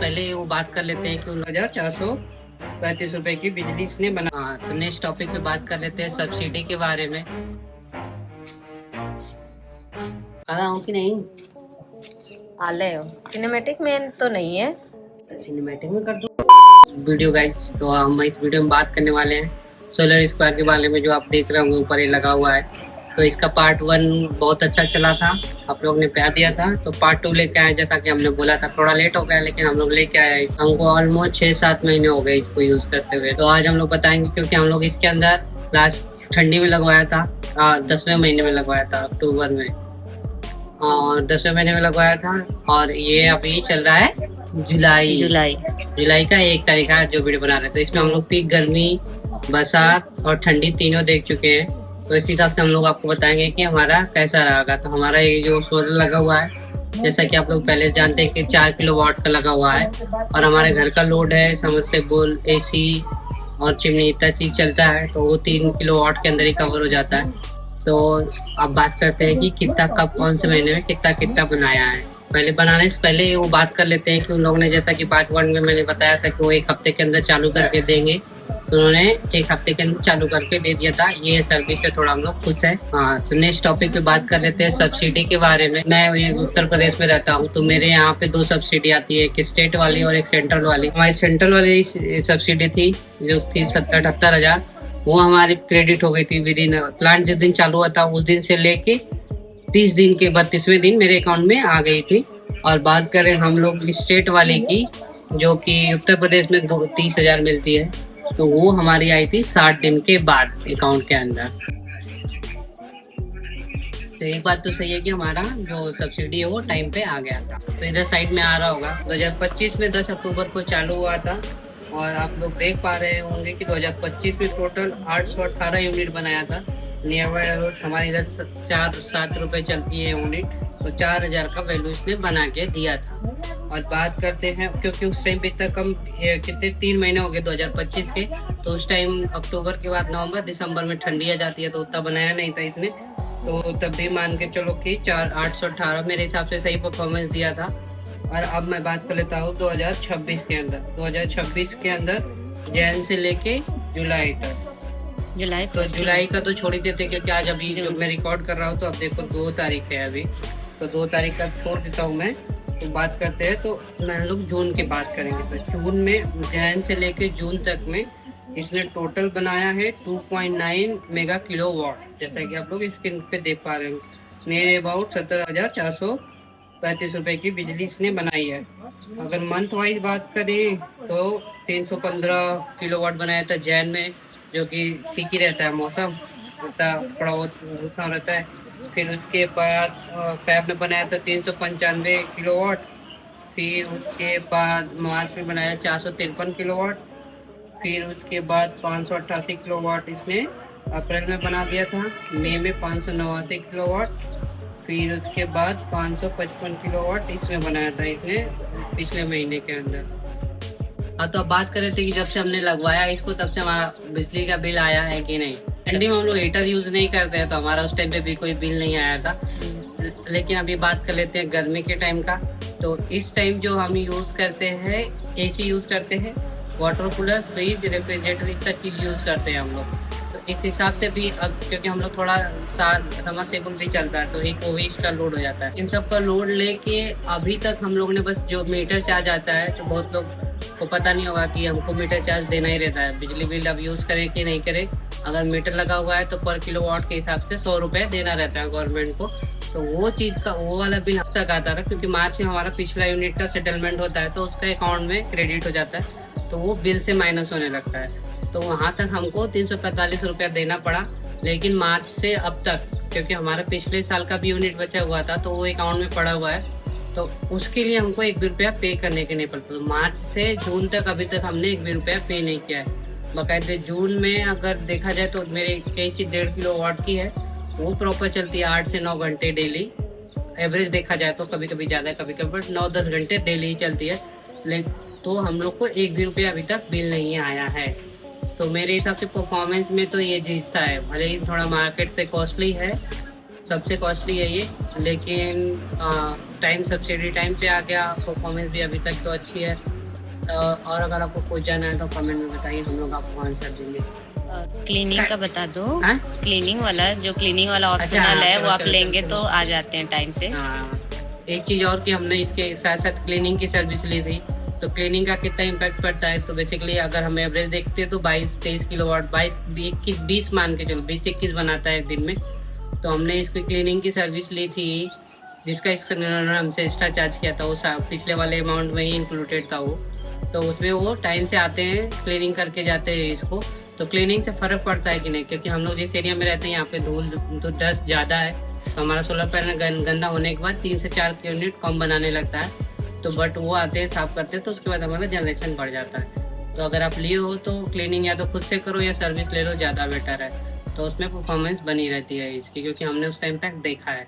पहले वो बात कर लेते हैं कि 1435 रुपए की बिजली इसने बना। हाँ, तो नेक्स्ट टॉपिक पे बात कर लेते हैं सब्सिडी के बारे में। आ रहा हूँ कि नहीं? आ ले हो। सिनेमैटिक में तो नहीं है, सिनेमैटिक में कर दो वीडियो गाइस। तो हम इस वीडियो में बात करने वाले हैं सोलर स्क्वायर के बारे में, जो आप देख रहे होंगे ऊपर ये लगा हुआ है। तो इसका पार्ट 1 बहुत अच्छा चला था, आप लोग ने प्यार दिया था। तो पार्ट 2 लेके आए, जैसा कि हमने बोला था। थोड़ा लेट हो गया लेकिन हम लोग लेके आए। हमको ऑलमोस्ट 6-7 महीने हो गए इसको यूज करते हुए। तो आज हम लोग बताएंगे, क्योंकि हम लोग इसके अंदर लास्ट ठंडी में लगवाया था, 10वें महीने में लगवाया था, अक्टूबर में, और 10वें महीने में लगवाया था। और ये अभी चल रहा है जुलाई का 1 तारीख है जो वीडियो बना रहे थे। तो इसमें हम लोग पीक गर्मी, बरसात और ठंडी तीनों देख चुके हैं। तो इस हिसाब से हम लोग आपको बताएंगे कि हमारा कैसा रहेगा। तो हमारा ये जो सोलर लगा हुआ है, जैसा कि आप लोग पहले जानते हैं कि 4 किलोवाट का लगा हुआ है। और हमारे घर का लोड है समरसेबुल, एसी और चिमनी, इतना चीज चलता है। तो वो 3 किलोवाट के अंदर ही कवर हो जाता है। तो अब बात करते हैं कि कितना कब कौन से महीने में कितना कितना बनाया है। पहले बनाने से पहले वो बात कर लेते हैं कि उन लोगों ने, जैसा कि पार्ट 1 में मैंने बताया था कि वो 1 हफ्ते के अंदर चालू करके देंगे, तो उन्होंने 1 हफ्ते के अंदर चालू करके दे दिया था। ये सर्विस से थोड़ा हम लोग खुश है। हाँ, तो नेक्स्ट टॉपिक पे बात कर लेते हैं सब्सिडी के बारे में। मैं उत्तर प्रदेश में रहता हूँ, तो मेरे यहाँ पे 2 सब्सिडी आती है, एक स्टेट वाली और एक सेंट्रल वाली। हमारी सेंट्रल वाली सब्सिडी थी जो थी 70-78 हजार, वो हमारी क्रेडिट हो गई थी विद इन प्लांट। जिस दिन चालू हुआ था उस दिन से लेके 30 दिन के 32वें दिन मेरे अकाउंट में आ गई थी। और बात करें हम लोग स्टेट वाले की, जो कि उत्तर प्रदेश में 30 हजार मिलती है, तो वो हमारी आई थी 60 दिन के बाद अकाउंट के अंदर। तो एक बात तो सही है कि हमारा जो सब्सिडी है वो टाइम पे आ गया था। तो इधर साइड में आ रहा होगा 2025 में 10 अक्टूबर को चालू हुआ था। और आप लोग देख पा रहे होंगे कि 2025 में टोटल 818 यूनिट बनाया था। नियर बाय हमारे इधर 4-7 रुपए चलती है यूनिट, तो 4000 का वैल्यू इसने बना के दिया था। और बात करते हैं, क्योंकि उस टाइम पे इतना कम, कितने 3 महीने हो गए 2025 के, तो उस टाइम अक्टूबर के बाद नवंबर दिसंबर में ठंडी आ जाती है, तो उतना बनाया नहीं था इसने। तो तब भी मान के चलो कि 818 मेरे हिसाब से सही परफॉर्मेंस दिया था। और अब मैं बात कर लेता हूँ 2026 के अंदर। 2026 के अंदर जैन से लेके जुलाई तक। जुलाई का तो छोड़ ही देते, क्योंकि आज अभी जब मैं रिकॉर्ड कर रहा हूँ तो अब देखो 2 तारीख है अभी, तो 2 तारीख का छोड़ देता हूँ मैं। तो बात करते हैं, तो हम लोग जून की बात करेंगे। तो जून में जैन से लेके जून तक में इसने टोटल बनाया है 2.9 मेगा किलोवाट, जैसा कि आप लोग स्क्रीन पे देख पा रहे हो। नियर अबाउट 17,435 रुपए की बिजली इसने बनाई है। अगर मंथ वाइज बात करें तो 315 किलोवाट बनाया था जैन में, जो कि ठीक ही रहता है, मौसम थोड़ा बहुत नुकसान रहता है। फिर उसके बाद फैब में बनाया था 395 किलोवाट। फिर उसके बाद मार्च में बनाया 453 किलोवाट। फिर उसके बाद 588 किलोवाट इसने अप्रैल में बना दिया था। मई में 589 किलोवाट। फिर उसके बाद 555 किलोवाट इसमें बनाया था इसने पिछले महीने के अंदर। हाँ, तो अब बात कर रहे थे कि जब से हमने लगवाया इसको तब से हमारा बिजली का बिल आया है कि नहीं। ठंडी में हम लोग हीटर यूज नहीं करते हैं, तो हमारा उस टाइम पे भी कोई बिल नहीं आया था। लेकिन अभी बात कर लेते हैं गर्मी के टाइम का। तो इस टाइम जो हम यूज करते हैं, एसी यूज करते हैं, वाटर कूलर, फ्रिज, रेफ्रिजरेटर, इस सब चीज यूज करते हैं हम लोग। तो इस हिसाब से भी अब, क्योंकि हम लोग थोड़ा समरसेबुल भी चलता है, तो एक ओवीज का लोड हो जाता है। इन सब का लोड लेके अभी तक हम लोग ने बस जो मीटर चार्ज आता है, तो बहुत लोग को पता नहीं होगा कि हमको मीटर चार्ज देना ही रहता है। बिजली बिल अब यूज करें कि नहीं करें, अगर मीटर लगा हुआ है तो पर किलोवाट के हिसाब से 100 रुपए देना रहता है गवर्नमेंट को। तो वो चीज का वो वाला बिल अब तक आता था, क्योंकि मार्च में हमारा पिछला यूनिट का सेटलमेंट होता है, तो उसका अकाउंट में क्रेडिट हो जाता है, तो वो बिल से माइनस होने लगता है। तो वहां तक हमको 345 रुपया देना पड़ा। लेकिन मार्च से अब तक, क्योंकि हमारा पिछले साल का भी यूनिट बचा हुआ था, तो वो अकाउंट में पड़ा हुआ है, तो उसके लिए हमको 1 भी रुपया पे करने के नहीं पड़ता। तो मार्च से जून तक अभी तक हमने 1 भी रुपया पे नहीं किया है। बाकायदे जून में अगर देखा जाए तो मेरे कैसी 1.5 किलोवाट की है, वो प्रॉपर चलती है 8 से 9 घंटे डेली। एवरेज देखा जाए तो कभी कभी ज्यादा, कभी कभी, बट 9-10 घंटे डेली ही चलती है। लेकिन तो हम लोग को 1 भी रुपया अभी तक बिल नहीं आया है। तो मेरे हिसाब से परफॉर्मेंस में तो ये जीतता है। भले ही थोड़ा मार्केट से कॉस्टली है, सबसे कॉस्टली है ये, लेकिन टाइम सब्सिडी टाइम पे आ गया, परफॉर्मेंस भी अभी तक तो अच्छी है। और अगर आपको कुछ जाना है तो कमेंट में बताइए, हम लोग आपको आंसर देंगे। क्लीनिंग का बता दो। हाँ? क्लीनिंग वाला अच्छा, ऑप्शनल है चलो, वो आप चलो, लेंगे चलो। तो आ जाते हैं टाइम से। हाँ, एक चीज और कि हमने इसके साथ साथ क्लीनिंग की सर्विस ली थी। तो क्लीनिंग का कितना इम्पैक्ट पड़ता है, तो बेसिकली अगर हम एवरेज देखते हैं तो 22-23 किलोवाट, 22-21 मान के चलो, 20-21 बनाता है दिन में। तो हमने इसकी क्लीनिंग की सर्विस ली थी, जिसका इन्होंने हमसे एक्स्ट्रा चार्ज किया था, वो पिछले वाले अमाउंट में ही इंक्लूडेड था वो। तो उसमें वो टाइम से आते हैं, क्लीनिंग करके जाते हैं इसको। तो क्लीनिंग से फर्क पड़ता है कि नहीं, क्योंकि हम लोग जिस एरिया में रहते हैं यहाँ पे धूल तो डस्ट ज्यादा है, तो हमारा सोलर पैनल गंदा होने के बाद 3 से 4 यूनिट कम बनाने लगता है। तो बट वो आते हैं, साफ करते हैं, तो उसके बाद हमारा जनरेशन बढ़ जाता है। तो अगर आप लिए हो तो क्लीनिंग या तो खुद से करो या सर्विस ले लो, ज़्यादा बेटर है। तो उसमें परफॉर्मेंस बनी रहती है इसकी, क्योंकि हमने उसका इम्पैक्ट देखा है।